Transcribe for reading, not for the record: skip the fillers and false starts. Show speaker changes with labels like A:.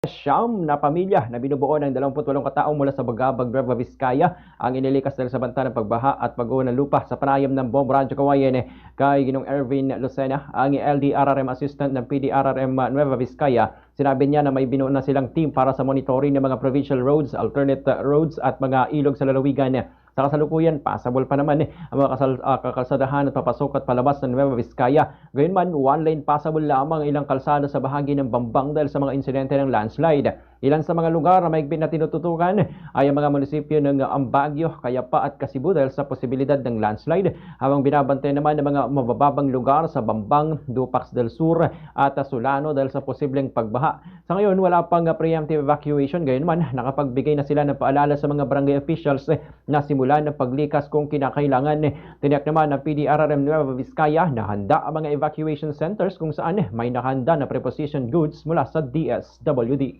A: Siyam na pamilya na binubuo ng 28 kataong mula sa Bagabag, Nueva Vizcaya ang inilikas dahil sa banta ng pagbaha at pag-uwan ng lupa sa panayam ng Bom Rancho Kawayan kay Ginong Ervin Lucena, ang LDRRM assistant ng PDRRM Nueva Vizcaya. Sinabi niya na may binuo na silang team para sa monitoring ng mga provincial roads, alternate roads at mga ilog sa lalawigan. Sa kasalukuyan, passable pa naman ang mga kalsadahan at papasok at palabas ng Nueva Vizcaya. Gayunman, one-lane passable lamang ilang kalsada sa bahagi ng Bambang dahil sa mga insidente ng landslide. Ilan sa mga lugar na maigpit na tinututukan ay ang mga munisipyo ng Ambagyo, Cayapa at Kasibu dahil sa posibilidad ng landslide, habang binabantay naman ng mga mabababang lugar sa Bambang, Dupax del Sur at Solano dahil sa posibleng pagbaha. Sa ngayon, wala pang preemptive evacuation. Gayunman, nakapagbigay na sila ng paalala sa mga barangay officials na simulan ng paglikas kung kinakailangan. Tiniyak naman ng PDRRM Nueva Vizcaya na handa ang mga evacuation centers kung saan may nakahanda na preposition goods mula sa DSWD.